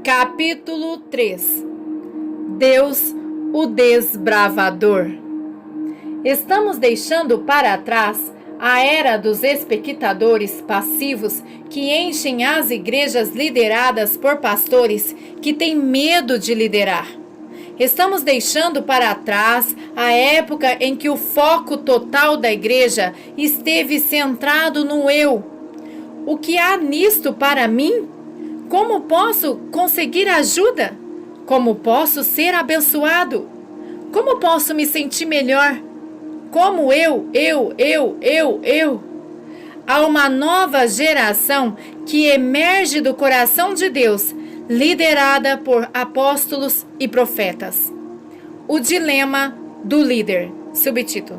Capítulo 3. Deus, o desbravador. Estamos deixando para trás a era dos espectadores passivos que enchem as igrejas lideradas por pastores que têm medo de liderar. Estamos deixando para trás a época em que o foco total da igreja esteve centrado no eu. O que há nisto para mim? Como posso conseguir ajuda? Como posso ser abençoado? Como posso me sentir melhor? Como eu. Há uma nova geração que emerge do coração de Deus, liderada por apóstolos e profetas. O dilema do líder. Subtítulo: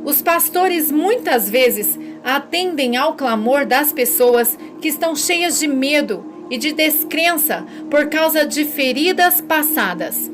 os pastores muitas vezes atendem ao clamor das pessoas que estão cheias de medo e de descrença por causa de feridas passadas.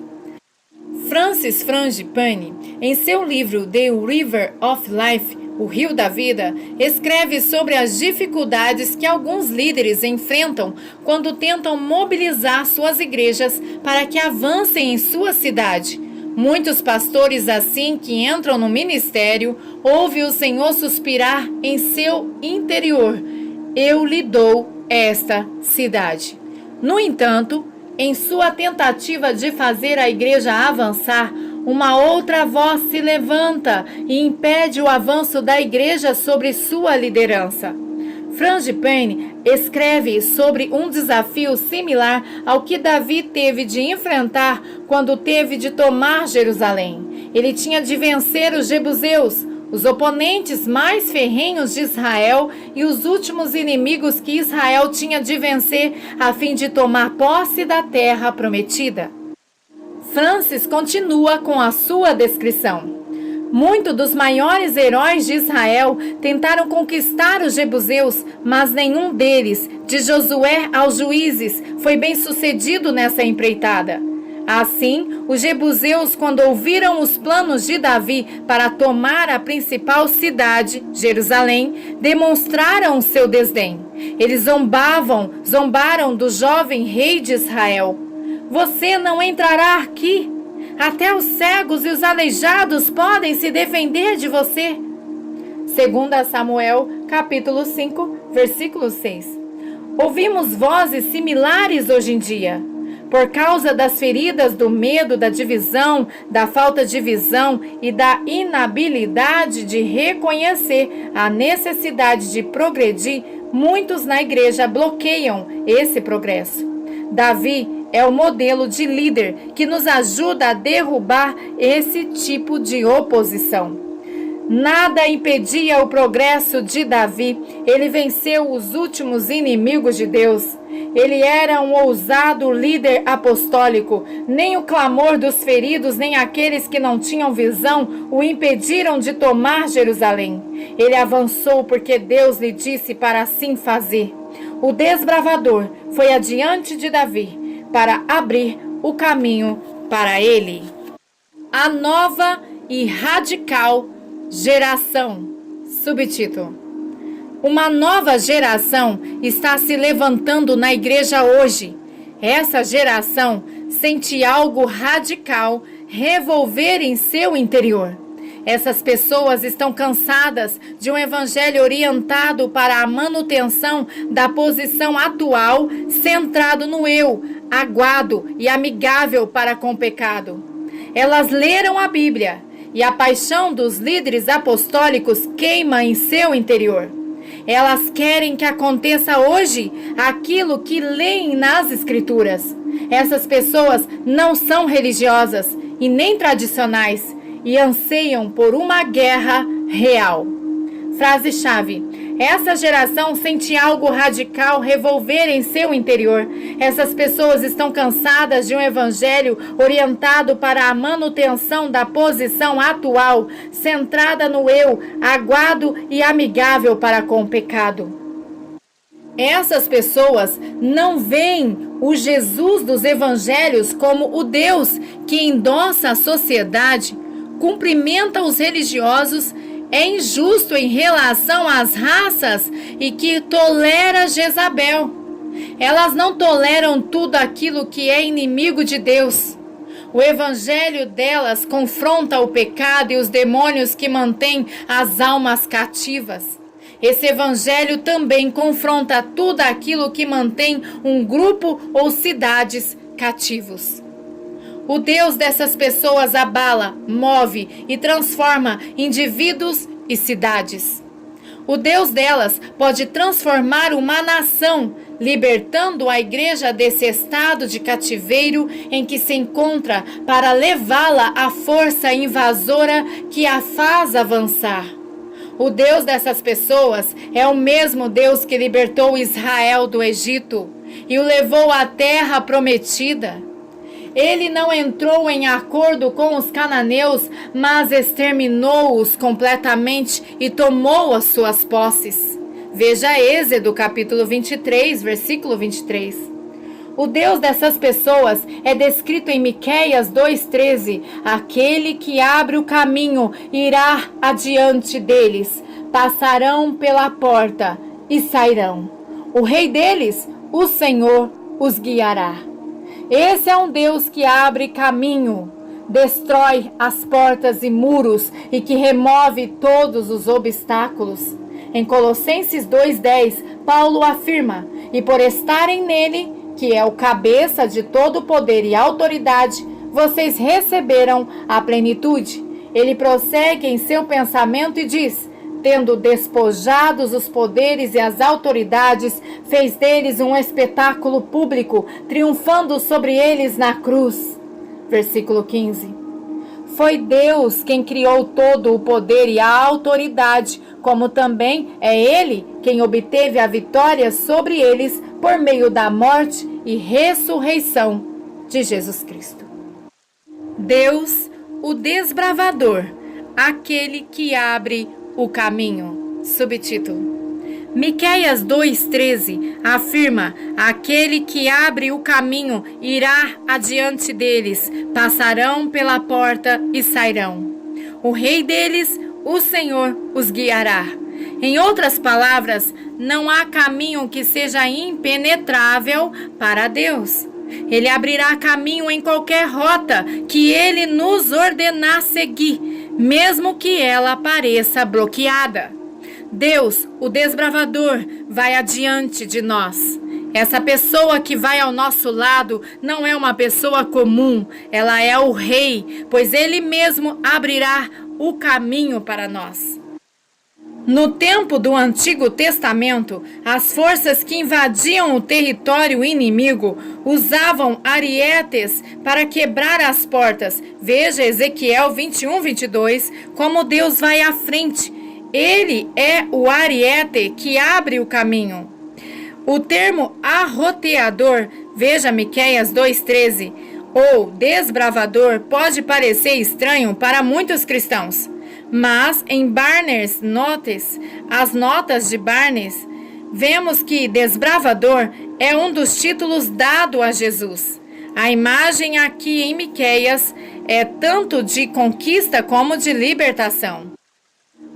Francis Frangipane, em seu livro The River of Life, o Rio da Vida, escreve sobre as dificuldades que alguns líderes enfrentam quando tentam mobilizar suas igrejas para que avancem em sua cidade. Muitos pastores assim que entram no ministério ouvem o Senhor suspirar em seu interior: eu lhe dou esta cidade. No entanto, em sua tentativa de fazer a igreja avançar, uma outra voz se levanta e impede o avanço da igreja sobre sua liderança. Frangipane escreve sobre um desafio similar ao que Davi teve de enfrentar quando teve de tomar Jerusalém. Ele tinha de vencer os jebuseus, os oponentes mais ferrenhos de Israel e os últimos inimigos que Israel tinha de vencer a fim de tomar posse da terra prometida. Francis continua com a sua descrição. Muitos dos maiores heróis de Israel tentaram conquistar os jebuseus, mas nenhum deles, de Josué aos juízes, foi bem sucedido nessa empreitada. Assim, os jebuseus, quando ouviram os planos de Davi para tomar a principal cidade, Jerusalém, demonstraram seu desdém. Eles zombaram do jovem rei de Israel. Você não entrará aqui. Até os cegos e os aleijados podem se defender de você. 2 Samuel, capítulo 5, versículo 6. Ouvimos vozes similares hoje em dia. Por causa das feridas do medo, da divisão, da falta de visão e da inabilidade de reconhecer a necessidade de progredir, muitos na igreja bloqueiam esse progresso. Davi é o modelo de líder que nos ajuda a derrubar esse tipo de oposição. Nada impedia o progresso de Davi. Ele venceu os últimos inimigos de Deus. Ele era um ousado líder apostólico. Nem o clamor dos feridos, nem aqueles que não tinham visão o impediram de tomar Jerusalém. Ele avançou porque Deus lhe disse para assim fazer. O desbravador foi adiante de Davi para abrir o caminho para ele. A nova e radical geração. Subtítulo: uma nova geração está se levantando na igreja hoje. Essa geração sente algo radical revolver em seu interior. Essas pessoas estão cansadas de um evangelho orientado para a manutenção da posição atual, centrado no eu, aguado e amigável para com o pecado. Elas leram a Bíblia e a paixão dos líderes apostólicos queima em seu interior. Elas querem que aconteça hoje aquilo que leem nas Escrituras. Essas pessoas não são religiosas e nem tradicionais e anseiam por uma guerra real. Frase-chave: essa geração sente algo radical revolver em seu interior. Essas pessoas estão cansadas de um evangelho orientado para a manutenção da posição atual, centrada no eu, aguado e amigável para com o pecado. Essas pessoas não veem o Jesus dos evangelhos como o Deus que endossa a sociedade, cumprimenta os religiosos, é injusto em relação às raças e que tolera Jezabel. Elas não toleram tudo aquilo que é inimigo de Deus. O evangelho delas confronta o pecado e os demônios que mantêm as almas cativas. Esse evangelho também confronta tudo aquilo que mantém um grupo ou cidades cativos. O Deus dessas pessoas abala, move e transforma indivíduos e cidades. O Deus delas pode transformar uma nação, libertando a igreja desse estado de cativeiro em que se encontra para levá-la à força invasora que a faz avançar. O Deus dessas pessoas é o mesmo Deus que libertou Israel do Egito e o levou à terra prometida. Ele não entrou em acordo com os cananeus, mas exterminou-os completamente e tomou as suas posses. Veja Êxodo capítulo 23, versículo 23. O Deus dessas pessoas é descrito em Miqueias 2,13. Aquele que abre o caminho irá adiante deles, passarão pela porta e sairão. O rei deles, o Senhor, os guiará. Esse é um Deus que abre caminho, destrói as portas e muros e que remove todos os obstáculos. Em Colossenses 2,10, Paulo afirma: e por estarem nele, que é o cabeça de todo poder e autoridade, vocês receberam a plenitude. Ele prossegue em seu pensamento e diz: tendo despojados os poderes e as autoridades, fez deles um espetáculo público, triunfando sobre eles na cruz. Versículo 15. Foi Deus quem criou todo o poder e a autoridade, como também é Ele quem obteve a vitória sobre eles por meio da morte e ressurreição de Jesus Cristo. Deus, o desbravador, aquele que abre o caminho. Subtítulo: Miqueias 2,13 afirma: aquele que abre o caminho irá adiante deles, passarão pela porta e sairão. O rei deles, o Senhor, os guiará. Em outras palavras, não há caminho que seja impenetrável para Deus. Ele abrirá caminho em qualquer rota que Ele nos ordenar seguir, mesmo que ela pareça bloqueada. Deus, o desbravador, vai adiante de nós. Essa pessoa que vai ao nosso lado não é uma pessoa comum, ela é o rei, pois Ele mesmo abrirá o caminho para nós. No tempo do Antigo Testamento, as forças que invadiam o território inimigo usavam arietes para quebrar as portas. Veja Ezequiel 21:22, como Deus vai à frente. Ele é o ariete que abre o caminho. O termo arroteador, veja Miqueias 2,13, ou desbravador, pode parecer estranho para muitos cristãos. Mas em Barnes Notes, as notas de Barnes, vemos que desbravador é um dos títulos dado a Jesus. A imagem aqui em Miqueias é tanto de conquista como de libertação.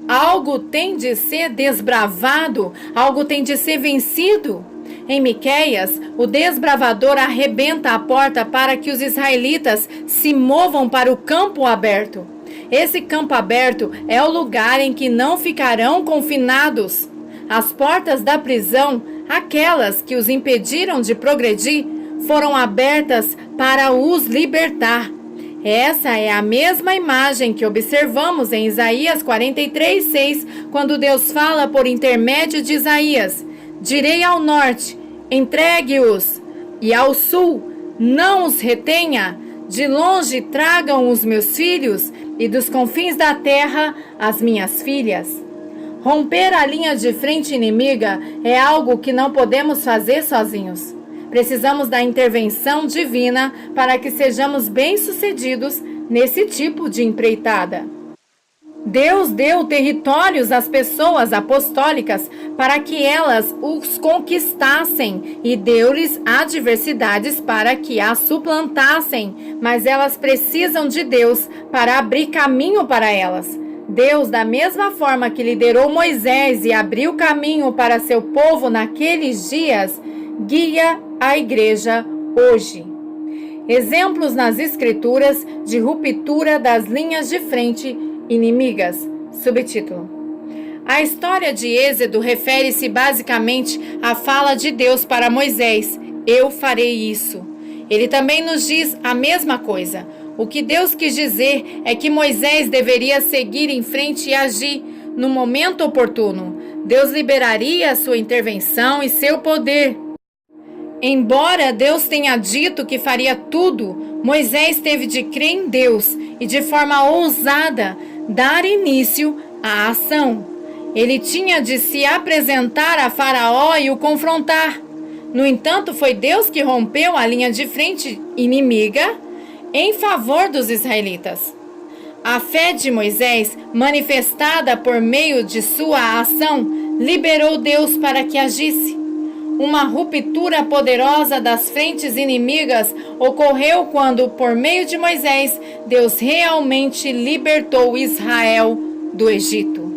Algo tem de ser desbravado, algo tem de ser vencido. Em Miqueias, o desbravador arrebenta a porta para que os israelitas se movam para o campo aberto. Esse campo aberto é o lugar em que não ficarão confinados. As portas da prisão, aquelas que os impediram de progredir, foram abertas para os libertar. Essa é a mesma imagem que observamos em Isaías 43:6, quando Deus fala por intermédio de Isaías: direi ao norte, entregue-os, e ao sul, não os retenha. De longe tragam os meus filhos, e dos confins da terra as minhas filhas. Romper a linha de frente inimiga é algo que não podemos fazer sozinhos. Precisamos da intervenção divina para que sejamos bem-sucedidos nesse tipo de empreitada. Deus deu territórios às pessoas apostólicas para que elas os conquistassem e deu-lhes adversidades para que as suplantassem, mas elas precisam de Deus para abrir caminho para elas. Deus, da mesma forma que liderou Moisés e abriu caminho para seu povo naqueles dias, guia a igreja hoje. Exemplos nas Escrituras de ruptura das linhas de frente inimigas. Subtítulo: a história de Êxodo refere-se basicamente à fala de Deus para Moisés: eu farei isso. Ele também nos diz a mesma coisa. O que Deus quis dizer é que Moisés deveria seguir em frente e agir no momento oportuno. Deus liberaria sua intervenção e seu poder. Embora Deus tenha dito que faria tudo, Moisés teve de crer em Deus e, de forma ousada, dar início à ação. Ele tinha de se apresentar a Faraó e o confrontar. No entanto, foi Deus que rompeu a linha de frente inimiga em favor dos israelitas. A fé de Moisés, manifestada por meio de sua ação, liberou Deus para que agisse. Uma ruptura poderosa das frentes inimigas ocorreu quando, por meio de Moisés, Deus realmente libertou Israel do Egito.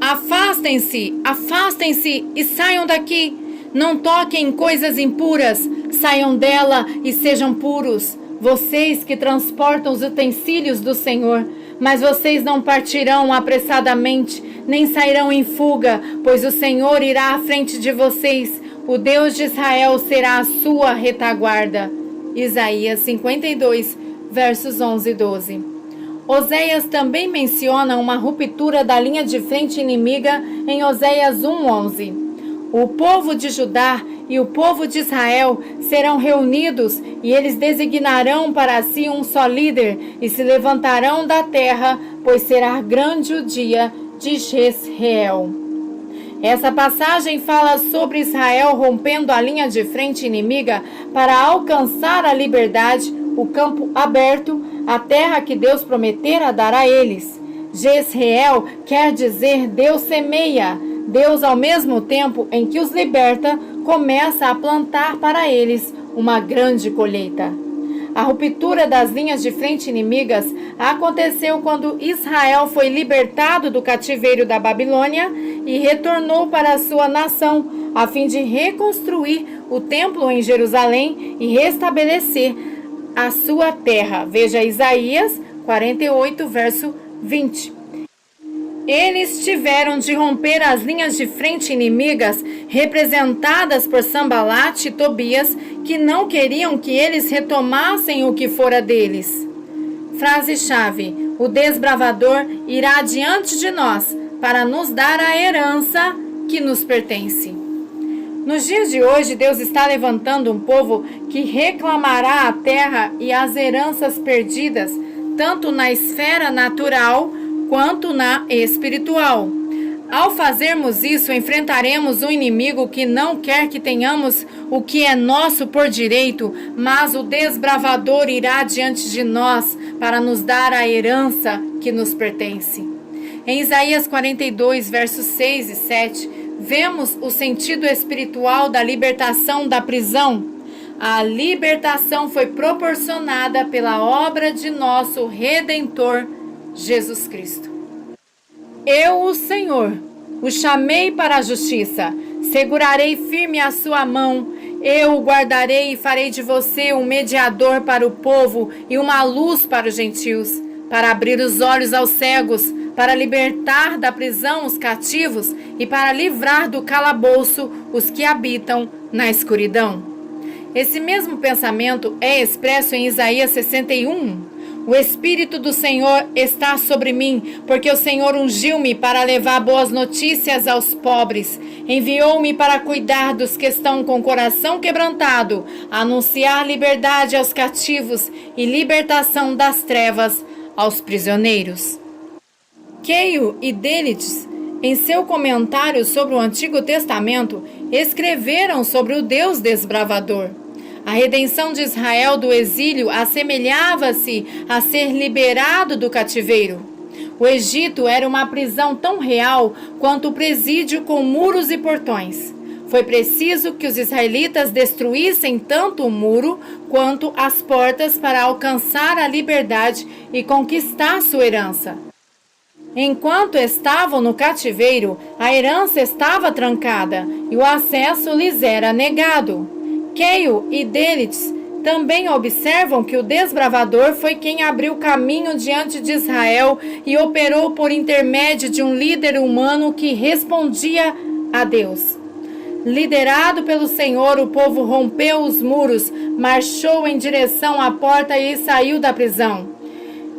Afastem-se, afastem-se e saiam daqui. Não toquem em coisas impuras, saiam dela e sejam puros. Vocês que transportam os utensílios do Senhor, mas vocês não partirão apressadamente, nem sairão em fuga, pois o Senhor irá à frente de vocês. O Deus de Israel será a sua retaguarda. Isaías 52, versos 11 e 12. Oséias também menciona uma ruptura da linha de frente inimiga em Oséias 1:11. O povo de Judá e o povo de Israel serão reunidos e eles designarão para si um só líder e se levantarão da terra, pois será grande o dia de Jezreel. Essa passagem fala sobre Israel rompendo a linha de frente inimiga para alcançar a liberdade, o campo aberto, a terra que Deus prometera dar a eles. Jezreel quer dizer Deus semeia. Deus, ao mesmo tempo em que os liberta, começa a plantar para eles uma grande colheita. A ruptura das linhas de frente inimigas aconteceu quando Israel foi libertado do cativeiro da Babilônia e retornou para a sua nação, a fim de reconstruir o templo em Jerusalém e restabelecer a sua terra. Veja Isaías 48, verso 20. Eles tiveram de romper as linhas de frente inimigas representadas por Sambalate e Tobias, que não queriam que eles retomassem o que fora deles. Frase-chave: o desbravador irá diante de nós para nos dar a herança que nos pertence. Nos dias de hoje, Deus está levantando um povo que reclamará a terra e as heranças perdidas, tanto na esfera natural quanto na espiritual. Ao fazermos isso, enfrentaremos um inimigo que não quer que tenhamos o que é nosso por direito, mas o desbravador irá diante de nós para nos dar a herança que nos pertence. Em Isaías 42, versos 6 e 7, vemos o sentido espiritual da libertação da prisão. A libertação foi proporcionada pela obra de nosso Redentor, Jesus Cristo. Eu, o Senhor, o chamei para a justiça, segurarei firme a sua mão, eu o guardarei e farei de você um mediador para o povo e uma luz para os gentios, para abrir os olhos aos cegos, para libertar da prisão os cativos e para livrar do calabouço os que habitam na escuridão. Esse mesmo pensamento é expresso em Isaías 61. O Espírito do Senhor está sobre mim, porque o Senhor ungiu-me para levar boas notícias aos pobres. Enviou-me para cuidar dos que estão com o coração quebrantado, anunciar liberdade aos cativos e libertação das trevas aos prisioneiros. Keio e Delitzsch, em seu comentário sobre o Antigo Testamento, escreveram sobre o Deus desbravador. A redenção de Israel do exílio assemelhava-se a ser liberado do cativeiro. O Egito era uma prisão tão real quanto o presídio com muros e portões. Foi preciso que os israelitas destruíssem tanto o muro quanto as portas para alcançar a liberdade e conquistar sua herança. Enquanto estavam no cativeiro, a herança estava trancada e o acesso lhes era negado. Keio e Delites também observam que o desbravador foi quem abriu caminho diante de Israel e operou por intermédio de um líder humano que respondia a Deus. Liderado pelo Senhor, o povo rompeu os muros, marchou em direção à porta e saiu da prisão.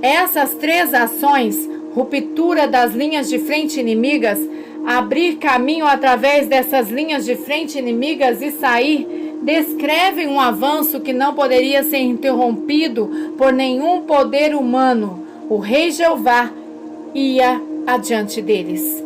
Essas três ações, ruptura das linhas de frente inimigas, abrir caminho através dessas linhas de frente inimigas e sair, descrevem um avanço que não poderia ser interrompido por nenhum poder humano. O rei Jeová ia adiante deles.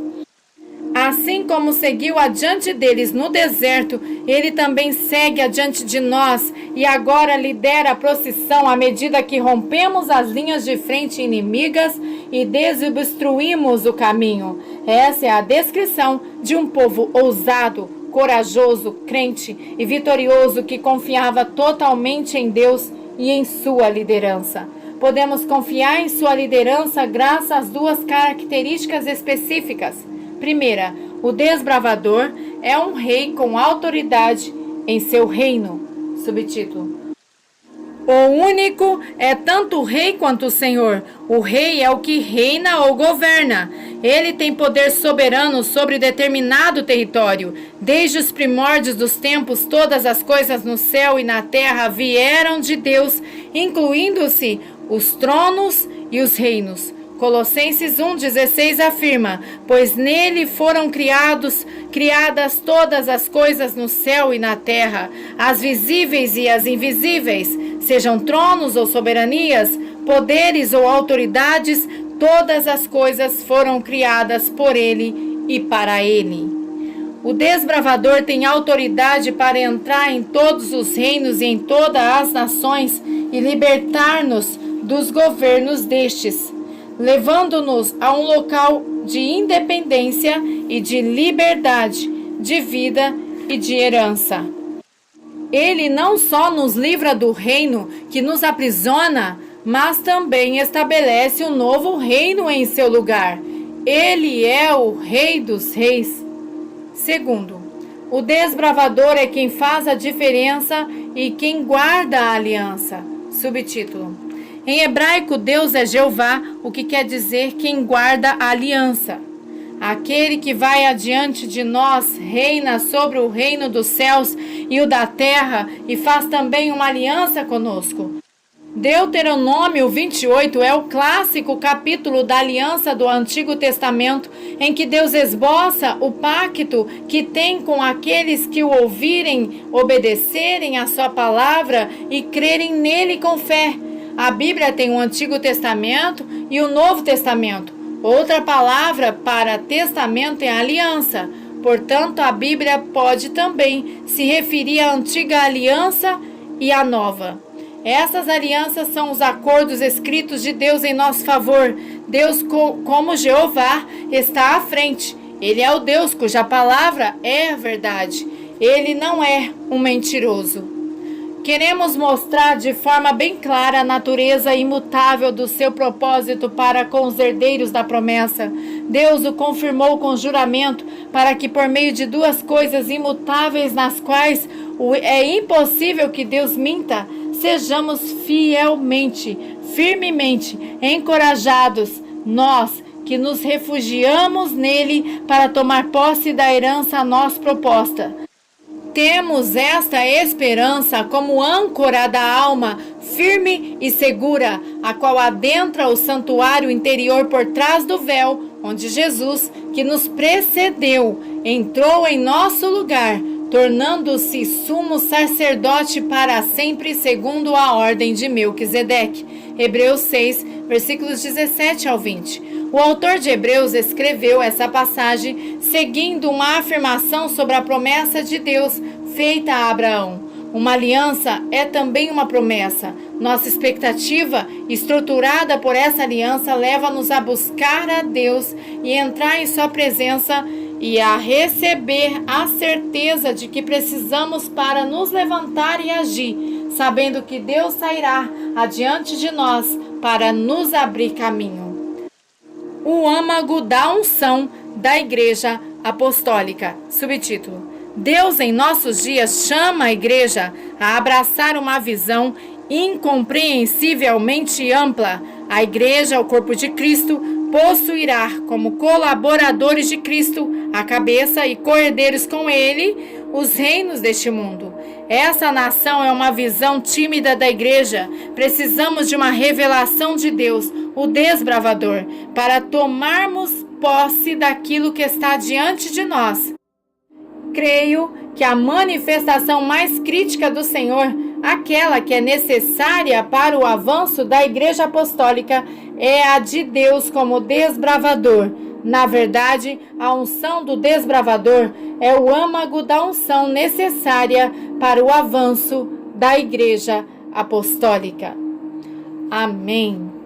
Assim como seguiu adiante deles no deserto, ele também segue adiante de nós e agora lidera a procissão à medida que rompemos as linhas de frente inimigas e desobstruímos o caminho. Essa é a descrição de um povo ousado, corajoso, crente e vitorioso que confiava totalmente em Deus e em sua liderança. Podemos confiar em sua liderança graças às duas características específicas. Primeira, o desbravador é um rei com autoridade em seu reino. Subtítulo: O único é tanto o rei quanto o Senhor. O rei é o que reina ou governa. Ele tem poder soberano sobre determinado território. Desde os primórdios dos tempos, todas as coisas no céu e na terra vieram de Deus, incluindo-se os tronos e os reinos. Colossenses 1,16 afirma: pois nele foram criadas todas as coisas no céu e na terra, as visíveis e as invisíveis, sejam tronos ou soberanias, poderes ou autoridades, todas as coisas foram criadas por ele e para ele. O desbravador tem autoridade para entrar em todos os reinos e em todas as nações e libertar-nos dos governos destes, levando-nos a um local de independência e de liberdade, de vida e de herança. Ele não só nos livra do reino que nos aprisiona, mas também estabelece um novo reino em seu lugar. Ele é o Rei dos Reis. Segundo, o desbravador é quem faz a diferença e quem guarda a aliança. Subtítulo: em hebraico, Deus é Jeová, o que quer dizer quem guarda a aliança. Aquele que vai adiante de nós reina sobre o reino dos céus e o da terra e faz também uma aliança conosco. Deuteronômio 28 é o clássico capítulo da aliança do Antigo Testamento, em que Deus esboça o pacto que tem com aqueles que o ouvirem, obedecerem a sua palavra e crerem nele com fé. A Bíblia tem o Antigo Testamento e o Novo Testamento. Outra palavra para testamento é aliança. Portanto, a Bíblia pode também se referir à antiga aliança e à nova. Essas alianças são os acordos escritos de Deus em nosso favor. Deus, como Jeová, está à frente. Ele é o Deus cuja palavra é a verdade. Ele não é um mentiroso. Queremos mostrar de forma bem clara a natureza imutável do seu propósito para com os herdeiros da promessa. Deus o confirmou com juramento para que por meio de duas coisas imutáveis nas quais é impossível que Deus minta, sejamos firmemente encorajados, nós que nos refugiamos nele para tomar posse da herança a nós proposta. Temos esta esperança como âncora da alma, firme e segura, a qual adentra o santuário interior por trás do véu, onde Jesus, que nos precedeu, entrou em nosso lugar, tornando-se sumo sacerdote para sempre, segundo a ordem de Melquisedeque. Hebreus 6, versículos 17 ao 20. O autor de Hebreus escreveu essa passagem seguindo uma afirmação sobre a promessa de Deus feita a Abraão. Uma aliança é também uma promessa. Nossa expectativa, estruturada por essa aliança, leva-nos a buscar a Deus e entrar em sua presença e a receber a certeza de que precisamos para nos levantar e agir, sabendo que Deus sairá adiante de nós para nos abrir caminho. o âmago da unção da Igreja Apostólica. Subtítulo: Deus em nossos dias chama a Igreja a abraçar uma visão incompreensivelmente ampla. A Igreja, o corpo de Cristo, possuirá como colaboradores de Cristo a cabeça e co-herdeiros com Ele os reinos deste mundo. Essa nação é uma visão tímida da Igreja. Precisamos de uma revelação de Deus, o desbravador, para tomarmos posse daquilo que está diante de nós. Creio que a manifestação mais crítica do Senhor, aquela que é necessária para o avanço da Igreja Apostólica, é a de Deus como desbravador. Na verdade, a unção do desbravador é o âmago da unção necessária para o avanço da Igreja Apostólica. Amém.